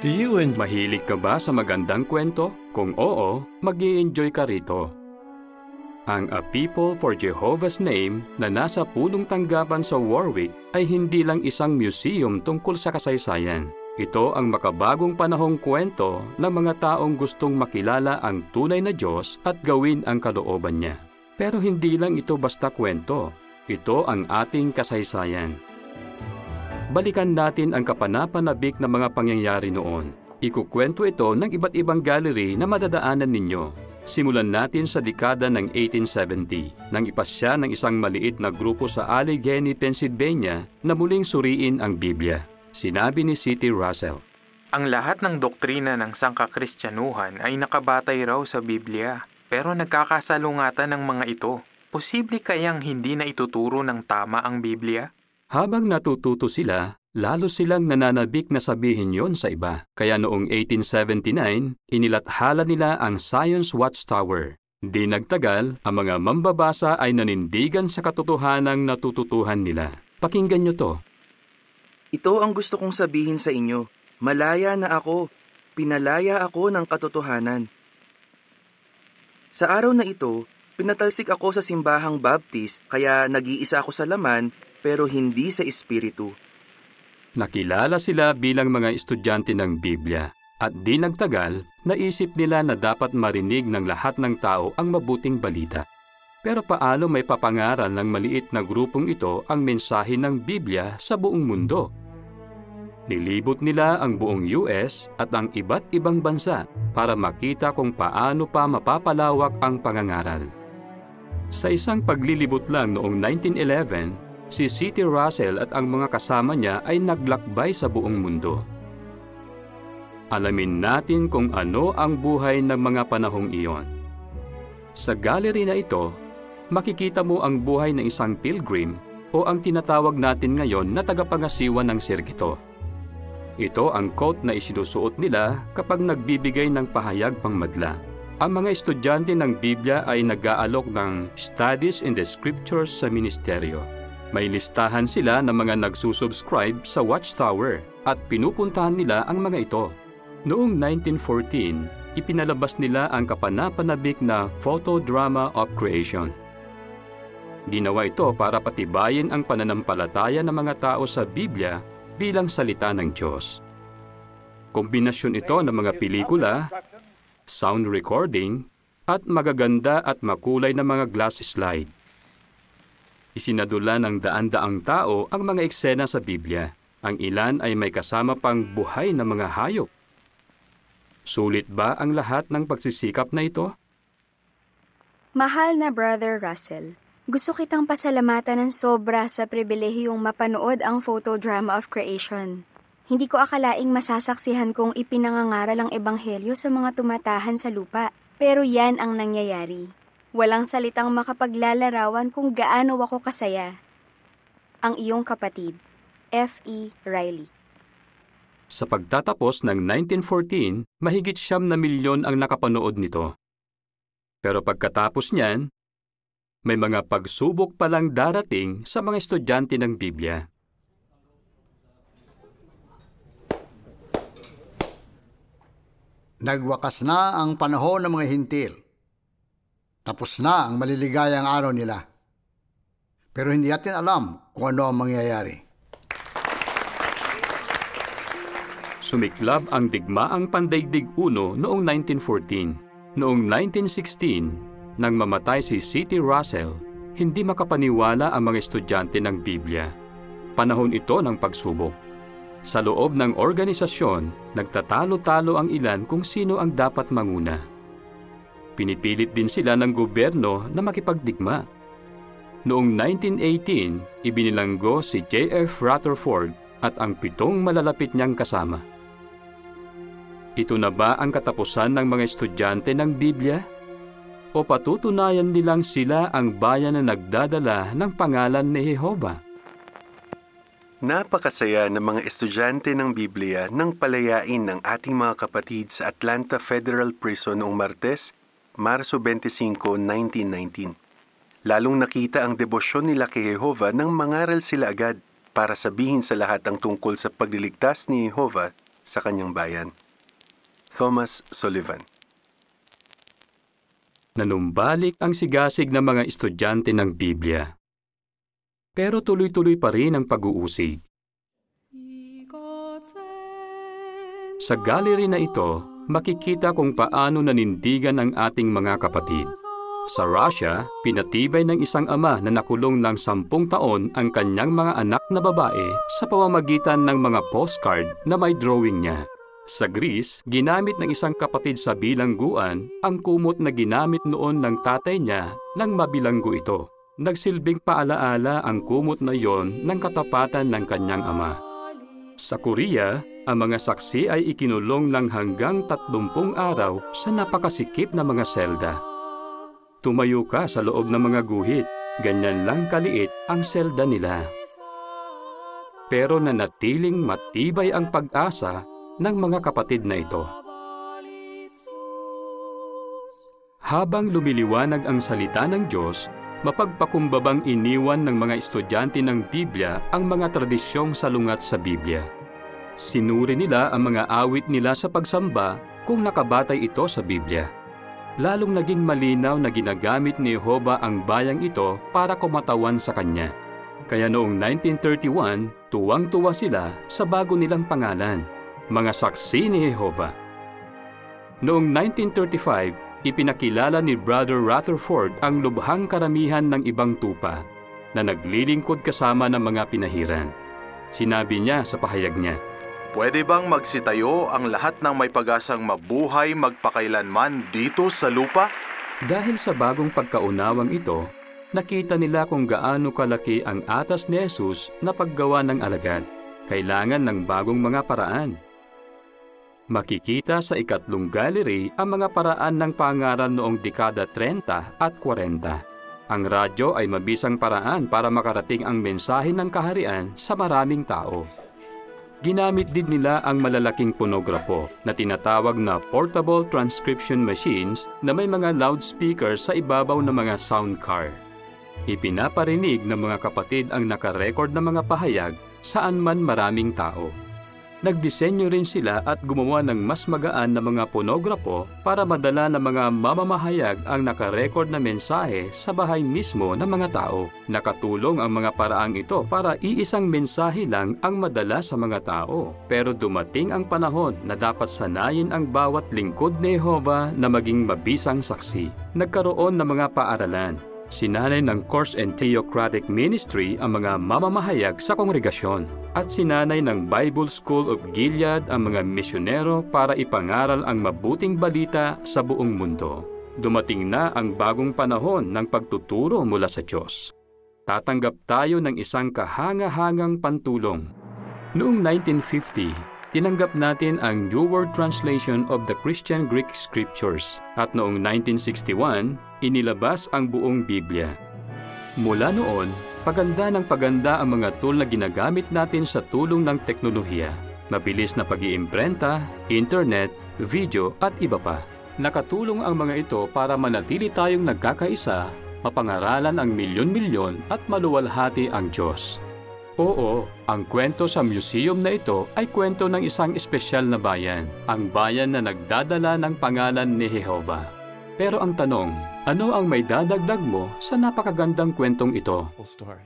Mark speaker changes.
Speaker 1: Do you enjoy?
Speaker 2: Mahilig ka ba sa magandang kwento? Kung oo, mag-i-enjoy ka rito. Ang A People for Jehovah's Name na nasa punong tanggapan sa Warwick ay hindi lang isang museum tungkol sa kasaysayan. Ito ang makabagong panahong kwento ng mga taong gustong makilala ang tunay na Diyos at gawin ang kalooban niya. Pero hindi lang ito basta kwento. Ito ang ating kasaysayan. Balikan natin ang kapanapanabik na mga pangyayari noon. Ikukwento ito ng iba't ibang gallery na madadaanan ninyo. Simulan natin sa dekada ng 1870, nang ipasya ng isang maliit na grupo sa Allegheny, Pennsylvania na muling suriin ang Biblia. Sinabi ni C.T. Russell,
Speaker 3: "Ang lahat ng doktrina ng sangkakristyanuhan ay nakabatay raw sa Biblia, pero nagkakasalungatan ng mga ito. Posible kayang hindi na ituturo ng tama ang Biblia?"
Speaker 2: Habang natututo sila, lalo silang nananabik na sabihin yon sa iba. Kaya noong 1879, inilathala nila ang Science Watchtower. Di nagtagal, ang mga mambabasa ay nanindigan sa katotohanang natututuhan nila. Pakinggan nyo to.
Speaker 4: Ito ang gusto kong sabihin sa inyo. Malaya na ako. Pinalaya ako ng katotohanan. Sa araw na ito, pinatalsik ako sa simbahang Baptist, kaya nag-iisa ako sa laman, pero hindi sa espiritu.
Speaker 2: Nakilala sila bilang mga estudyante ng Biblia at di nagtagal, naisip nila na dapat marinig ng lahat ng tao ang mabuting balita. Pero paano may papangaral ng maliit na grupong ito ang mensahe ng Biblia sa buong mundo? Nilibot nila ang buong US at ang iba't ibang bansa para makita kung paano pa mapapalawak ang pangangaral. Sa isang paglilibot lang noong 1911, si C.T. Russell at ang mga kasama niya ay naglakbay sa buong mundo. Alamin natin kung ano ang buhay ng mga panahong iyon. Sa gallery na ito, makikita mo ang buhay ng isang pilgrim o ang tinatawag natin ngayon na tagapangasiwa ng sirgito. Ito ang coat na isinusuot nila kapag nagbibigay ng pahayag pangmadla. Ang mga estudyante ng Biblia ay nag-aalok ng Studies in the Scriptures sa ministeryo. May listahan sila ng mga nagsusubscribe sa Watchtower at pinupuntahan nila ang mga ito. Noong 1914, ipinalabas nila ang kapanapanabik na Photodrama of Creation. Ginawa ito para patibayin ang pananampalataya ng mga tao sa Biblia bilang salita ng Diyos. Kombinasyon ito ng mga pelikula, sound recording, at magaganda at makulay na mga glass slide. Isinadula ng daan-daang tao ang mga eksena sa Biblia. Ang ilan ay may kasama pang buhay na mga hayop. Sulit ba ang lahat ng pagsisikap na ito?
Speaker 5: Mahal na Brother Russell, gusto kitang pasalamatan ng sobra sa pribilehiyong mapanood ang Photodrama of Creation. Hindi ko akalaing masasaksihan kong ipinangangaral ang ebanghelyo sa mga tumatahan sa lupa, pero yan ang nangyayari. Walang salitang makapaglalarawan kung gaano ako kasaya. Ang iyong kapatid, F.E. Riley.
Speaker 2: Sa pagtatapos ng 1914, mahigit 9 milyon ang nakapanood nito. Pero pagkatapos niyan, may mga pagsubok palang darating sa mga estudyante ng Biblia.
Speaker 6: Nagwakas na ang panahon ng mga hintil. Tapos na ang maliligayang araw nila. Pero hindi natin alam kung ano ang mangyayari.
Speaker 2: Sumiklab ang digmaang pandaigdig uno noong 1914. Noong 1916, nang mamatay si C.T. Russell, hindi makapaniwala ang mga estudyante ng Biblia. Panahon ito ng pagsubok. Sa loob ng organisasyon, nagtatalo-talo ang ilan kung sino ang dapat manguna. Pinipilit din sila ng gobyerno na makipagdigma. Noong 1918, ibinilanggo si J.F. Rutherford at ang 7 malalapit niyang kasama. Ito na ba ang katapusan ng mga estudyante ng Biblia? O patutunayan nilang sila ang bayan na nagdadala ng pangalan ni Jehovah?
Speaker 7: Napakasaya ng mga estudyante ng Biblia nang palayain ng ating mga kapatid sa Atlanta Federal Prison noong Martes, Marso 25, 1919. Lalong nakita ang debosyon nila kay Jehovah nang mangaral sila agad para sabihin sa lahat ang tungkol sa pagliligtas ni Jehovah sa kanyang bayan. Thomas Sullivan.
Speaker 2: Nanumbalik ang sigasig ng mga estudyante ng Biblia. Pero tuloy-tuloy pa rin ang pag-uusig. Sa gallery na ito, makikita kung paano nanindigan ang ating mga kapatid. Sa Russia, pinatibay ng isang ama na nakulong ng 10 taon ang kanyang mga anak na babae sa pamamagitan ng mga postcard na may drawing niya. Sa Greece, ginamit ng isang kapatid sa bilangguan ang kumot na ginamit noon ng tatay niya nang mabilanggo ito. Nagsilbing paalaala ang kumot na iyon ng katapatan ng kanyang ama. Sa Korea, ang mga saksi ay ikinulong ng hanggang 30 araw sa napakasikip na mga selda. Tumayo ka sa loob ng mga guhit, ganyan lang kaliit ang selda nila. Pero nanatiling matibay ang pag-asa ng mga kapatid na ito. Habang lumiliwanag ang salita ng Diyos, mapagpakumbabang iniwan ng mga estudyante ng Biblia ang mga tradisyong salungat sa Biblia. Sinuri nila ang mga awit nila sa pagsamba kung nakabatay ito sa Biblia. Lalong naging malinaw na ginagamit ni Jehova ang bayang ito para kumatawan sa kanya. Kaya noong 1931, tuwang-tuwa sila sa bago nilang pangalan, mga saksi ni Jehova. Noong 1935, ipinakilala ni Brother Rutherford ang lubhang karamihan ng ibang tupa na naglilingkod kasama ng mga pinahiran. Sinabi niya sa pahayag niya,
Speaker 1: "Pwede bang magsitayo ang lahat ng may pag-asang mabuhay magpakailanman dito sa lupa?"
Speaker 2: Dahil sa bagong pagkaunawang ito, nakita nila kung gaano kalaki ang atas ni Jesus na paggawa ng alagad. Kailangan ng bagong mga paraan. Makikita sa ikatlong gallery ang mga paraan ng pangaral noong dekada 30 at 40. Ang radyo ay mabisang paraan para makarating ang mensahe ng kaharian sa maraming tao. Ginamit din nila ang malalaking ponografo na tinatawag na portable transcription machines na may mga loudspeakers sa ibabaw ng mga sound car. Ipinaparinig ng mga kapatid ang nakarecord na mga pahayag saan man maraming tao. Nagdisenyo rin sila at gumawa ng mas magaan na mga ponografo para madala ng mga mamamahayag ang nakarecord na mensahe sa bahay mismo ng mga tao. Nakatulong ang mga paraang ito para iisang mensahe lang ang madala sa mga tao. Pero dumating ang panahon na dapat sanayin ang bawat lingkod ni Jehova na maging mabisang saksi. Nagkaroon ng mga paaralan. Sinanay ng Course and Theocratic Ministry ang mga mamamahayag sa kongregasyon at sinanay ng Bible School of Gilead ang mga misyonero para ipangaral ang mabuting balita sa buong mundo. Dumating na ang bagong panahon ng pagtuturo mula sa Diyos. Tatanggap tayo ng isang kahanga-hangang pantulong. Noong 1950, tinanggap natin ang New World Translation of the Christian Greek Scriptures at noong 1961, inilabas ang buong Biblia. Mula noon, paganda ng paganda ang mga tool na ginagamit natin sa tulong ng teknolohiya. Mabilis na pag-iimprenta, internet, video at iba pa. Nakatulong ang mga ito para manatili tayong nagkakaisa, mapangaralan ang milyon-milyon at maluwalhati ang Diyos. Oo, ang kwento sa museum na ito ay kwento ng isang espesyal na bayan, ang bayan na nagdadala ng pangalan ni Jehova. Pero ang tanong, ano ang may dadagdag mo sa napakagandang kwentong ito?
Speaker 8: Story.